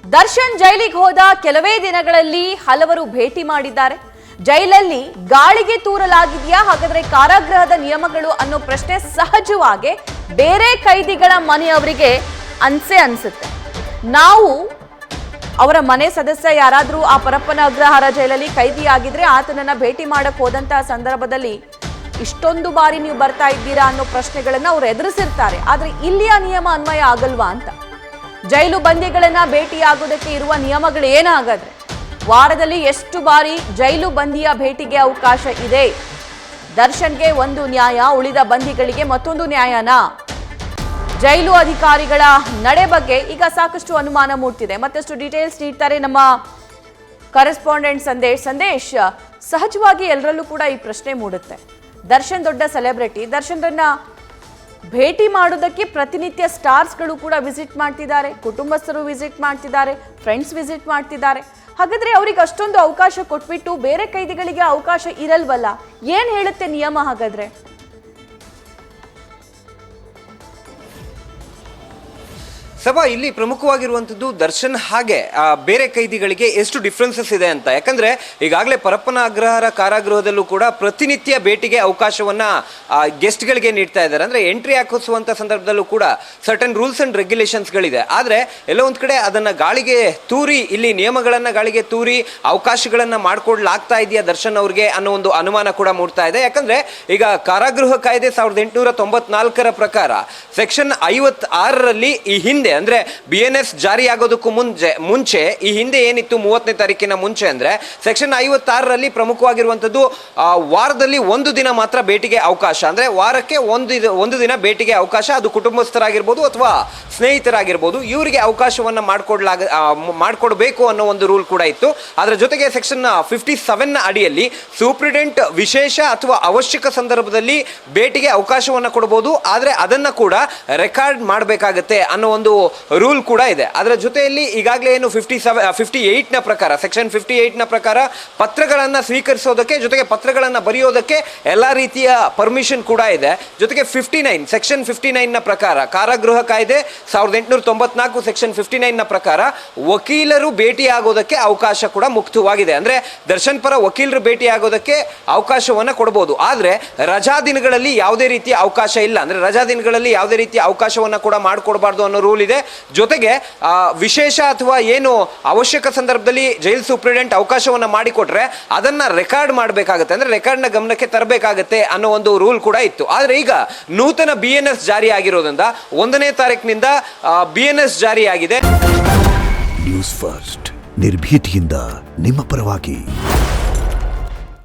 ದರ್ಶನ್ ಜೈಲಿಗೆ ಹೋದ ಕೆಲವೇ ದಿನಗಳಲ್ಲಿ ಹಲವರು ಭೇಟಿ ಮಾಡಿದ್ದಾರೆ. ಜೈಲಲ್ಲಿ ಗಾಳಿಗೆ ತೂರಲಾಗಿದೆಯಾ, ಹಾಗಾದ್ರೆ ಕಾರಾಗೃಹದ ನಿಯಮಗಳು ಅನ್ನೋ ಪ್ರಶ್ನೆ ಸಹಜವಾಗಿ ಬೇರೆ ಕೈದಿಗಳ ಮನೆಯವರಿಗೆ ಅನ್ಸುತ್ತೆ. ನಾವು ಅವರ ಮನೆ ಸದಸ್ಯ ಯಾರಾದ್ರೂ ಆ ಪರಪ್ಪನ ಅಗ್ರಹಾರ ಜೈಲಲ್ಲಿ ಕೈದಿಯಾಗಿದ್ರೆ ಆತನನ್ನ ಭೇಟಿ ಮಾಡಕ್ ಹೋದಂತಹ ಸಂದರ್ಭದಲ್ಲಿ ಇಷ್ಟೊಂದು ಬಾರಿ ನೀವು ಬರ್ತಾ ಇದ್ದೀರಾ ಅನ್ನೋ ಪ್ರಶ್ನೆಗಳನ್ನ ಅವ್ರು ಎದುರಿಸಿರ್ತಾರೆ. ಆದ್ರೆ ಇಲ್ಲಿಯ ನಿಯಮ ಅನ್ವಯ ಆಗಲ್ವಾ ಅಂತ. ಜೈಲು ಬಂದಿಗಳನ್ನ ಭೇಟಿಯಾಗೋದಕ್ಕೆ ಇರುವ ನಿಯಮಗಳು ಏನಾಗಾದ್ರೆ, ವಾರದಲ್ಲಿ ಎಷ್ಟು ಬಾರಿ ಜೈಲು ಬಂದಿಯ ಭೇಟಿಗೆ ಅವಕಾಶ ಇದೆ? ದರ್ಶನ್ಗೆ ಒಂದು ನ್ಯಾಯ, ಉಳಿದ ಬಂದಿಗಳಿಗೆ ಮತ್ತೊಂದು ನ್ಯಾಯನಾ? ಜೈಲು ಅಧಿಕಾರಿಗಳ ನಡೆ ಬಗ್ಗೆ ಈಗ ಸಾಕಷ್ಟು ಅನುಮಾನ ಮೂಡ್ತಿದೆ. ಮತ್ತಷ್ಟು ಡೀಟೇಲ್ಸ್ ನೀಡ್ತಾರೆ ನಮ್ಮ ಕರೆಸ್ಪಾಂಡೆಂಟ್ ಸಂದೇಶ್. ಸಹಜವಾಗಿ ಎಲ್ಲರಲ್ಲೂ ಕೂಡ ಈ ಪ್ರಶ್ನೆ ಮೂಡುತ್ತೆ. ದರ್ಶನ್ ದೊಡ್ಡ ಸೆಲೆಬ್ರಿಟಿ, ದರ್ಶನ್ರನ್ನ ಭೇಟಿ ಮಾಡೋದಕ್ಕೆ ಪ್ರತಿನಿತ್ಯ ಸ್ಟಾರ್ಸ್ಗಳು ಕೂಡ ವಿಸಿಟ್ ಮಾಡ್ತಿದ್ದಾರೆ, ಕುಟುಂಬಸ್ಥರು ವಿಸಿಟ್ ಮಾಡ್ತಿದ್ದಾರೆ, ಫ್ರೆಂಡ್ಸ್ ವಿಸಿಟ್ ಮಾಡ್ತಿದ್ದಾರೆ. ಹಾಗಾದ್ರೆ ಅವ್ರಿಗೆ ಅಷ್ಟೊಂದು ಅವಕಾಶ ಕೊಟ್ಬಿಟ್ಟು ಬೇರೆ ಕೈದಿಗಳಿಗೆ ಅವಕಾಶ ಇರಲ್ವಲ್ಲ? ಏನ್ ಹೇಳುತ್ತೆ ನಿಯಮ ಹಾಗಾದ್ರೆ? ಸಭಾ, ಇಲ್ಲಿ ಪ್ರಮುಖವಾಗಿರುವಂಥದ್ದು ದರ್ಶನ್ ಹಾಗೆ ಬೇರೆ ಕೈದಿಗಳಿಗೆ ಎಷ್ಟು ಡಿಫ್ರೆನ್ಸಸ್ ಇದೆ ಅಂತ. ಯಾಕಂದ್ರೆ ಈಗಾಗಲೇ ಪರಪ್ಪನ ಅಗ್ರಹಾರ ಕಾರಾಗೃಹದಲ್ಲೂ ಕೂಡ ಪ್ರತಿನಿತ್ಯ ಭೇಟಿಗೆ ಅವಕಾಶವನ್ನ ಗೆಸ್ಟ್ಗಳಿಗೆ ನೀಡ್ತಾ ಇದ್ದಾರೆ. ಅಂದ್ರೆ ಎಂಟ್ರಿ ಹಾಕಿಸುವಂತ ಸಂದರ್ಭದಲ್ಲೂ ಕೂಡ ಸರ್ಟನ್ ರೂಲ್ಸ್ ಅಂಡ್ ರೆಗ್ಯುಲೇಷನ್ಸ್ಗಳಿದೆ. ಆದ್ರೆ ಎಲ್ಲೋ ಒಂದ್ ಕಡೆ ಅದನ್ನ ಗಾಳಿಗೆ ತೂರಿ, ಇಲ್ಲಿ ನಿಯಮಗಳನ್ನ ಗಾಳಿಗೆ ತೂರಿ ಅವಕಾಶಗಳನ್ನ ಮಾಡ್ಕೊಡ್ಲಾಗ್ತಾ ಇದೆಯಾ ದರ್ಶನ್ ಅವ್ರಿಗೆ ಅನ್ನೋ ಒಂದು ಅನುಮಾನ ಕೂಡ ಮೂಡ್ತಾ ಇದೆ. ಯಾಕಂದ್ರೆ ಈಗ ಕಾರಾಗೃಹ ಕಾಯ್ದೆ 1894 ಪ್ರಕಾರ ಸೆಕ್ಷನ್ 56ರಲ್ಲಿ ಈ ಹಿಂದೆ ಅಂದ್ರೆ BNS ಜಾರಿ ಆಗೋದಕ್ಕೂ ಮುಂಚೆ ಈ ಹಿಂದೆ ಏನಿತ್ತು 30ನೇ ತಾರೀಕಿನ ಮುಂಚೆ ಅಂದ್ರೆ ಸೆಕ್ಷನ್ 56ರಲ್ಲಿ ಪ್ರಮುಖವಾಗಿರುವಂತದ್ದು ವಾರದಲ್ಲಿ ಒಂದು ದಿನ ಮಾತ್ರ ಭೇಟಿಗೆ ಅವಕಾಶ. ಅಂದ್ರೆ ವಾರಕ್ಕೆ ಒಂದು ದಿನ ಭೇಟಿಗೆ ಅವಕಾಶ. ಅದು ಕುಟುಂಬಸ್ಥರಾಗಿರ್ಬೋದು ಅಥವಾ ಸ್ನೇಹಿತರಾಗಿರ್ಬೋದು, ಇವರಿಗೆ ಅವಕಾಶವನ್ನ ಮಾಡ್ಕೊಡ್ಬೇಕು ಅನ್ನೋ ಒಂದು ರೂಲ್ ಕೂಡ ಇತ್ತು. ಅದರ ಜೊತೆಗೆ ಸೆಕ್ಷನ್ 57ನ ಅಡಿಯಲ್ಲಿ ಸೂಪ್ರಿಡೆಂಟ್ ವಿಶೇಷ ಅಥವಾ ಅವಶ್ಯಕ ಸಂದರ್ಭದಲ್ಲಿ ಭೇಟಿಗೆ ಅವಕಾಶವನ್ನ ಕೊಡಬಹುದು, ಆದ್ರೆ ಅದನ್ನ ಕೂಡ ರೆಕಾರ್ಡ್ ಮಾಡಬೇಕಾಗತ್ತೆ ಅನ್ನೋ ಒಂದು ರೂಲ್ ಕೂಡ ಇದೆ. ಅದರ ಜೊತೆಯಲ್ಲಿ ಈಗಾಗಲೇ ಏನು 58ನ ಪ್ರಕಾರ, ಸೆಕ್ಷನ್ 58ನ ಪ್ರಕಾರ ಪತ್ರಗಳನ್ನ ಸ್ವೀಕರಿಸೋದಕ್ಕೆ, ಜೊತೆಗೆ ಪತ್ರಗಳನ್ನ ಬರೆಯೋದಕ್ಕೆ ಎಲ್ಲಾ ರೀತಿಯ ಪರ್ಮಿಷನ್ ಕೂಡ ಇದೆ. ಜೊತೆಗೆ ಸೆಕ್ಷನ್ 59ನ ಪ್ರಕಾರ, ಕಾರಾಗೃಹ ಕಾಯ್ದೆ 1894 ಸೆಕ್ಷನ್ 59ನ ಪ್ರಕಾರ ವಕೀಲರು ಭೇಟಿಯಾಗೋದಕ್ಕೆ ಅವಕಾಶ ಕೂಡ ಮುಕ್ತವಾಗಿದೆ. ಅಂದ್ರೆ ದರ್ಶನ್ ಪರ ವಕೀಲರು ಭೇಟಿಯಾಗೋದಕ್ಕೆ ಅವಕಾಶವನ್ನ ಕೊಡಬಹುದು. ಆದ್ರೆ ರಜಾ ದಿನಗಳಲ್ಲಿ ಯಾವುದೇ ರೀತಿಯ ಅವಕಾಶ ಇಲ್ಲ. ಅಂದ್ರೆ ರಜಾ ದಿನಗಳಲ್ಲಿ ಯಾವುದೇ ರೀತಿಯ ಅವಕಾಶವನ್ನ ಕೂಡ ಮಾಡಿಕೊಡಬಾರ್ದು ಅನ್ನೋ ರೂಲ್ ಇದೆ. ಜೊತೆಗೆ ವಿಶೇಷ ಅಥವಾ ಏನು ಅವಶ್ಯಕ ಸಂದರ್ಭದಲ್ಲಿ ಜೈಲ್ ಸೂಪ್ರಿಡೆಂಟ್ ಅವಕಾಶವನ್ನ ಮಾಡಿಕೊಟ್ರೆ ಅದನ್ನ ರೆಕಾರ್ಡ್ ಮಾಡಬೇಕಾಗುತ್ತೆ, ಅಂದ್ರೆ ರೆಕಾರ್ಡ್ನ ಗಮನಕ್ಕೆ ತರಬೇಕಾಗತ್ತೆ ಅನ್ನೋ ಒಂದು ರೂಲ್ ಕೂಡ ಇತ್ತು. ಆದ್ರೆ ಈಗ ನೂತನ BNS ಜಾರಿ ಆಗಿರೋದ್ರಿಂದ 1ನೇ ತಾರೀಕಿನಿಂದ BNS ಜಾರಿಯಾಗಿದೆ. ನ್ಯೂಸ್ ಫಸ್ಟ್, ನಿರ್ಭೀತಿಯಿಂದ ನಿಮ್ಮ ಪರವಾಗಿ.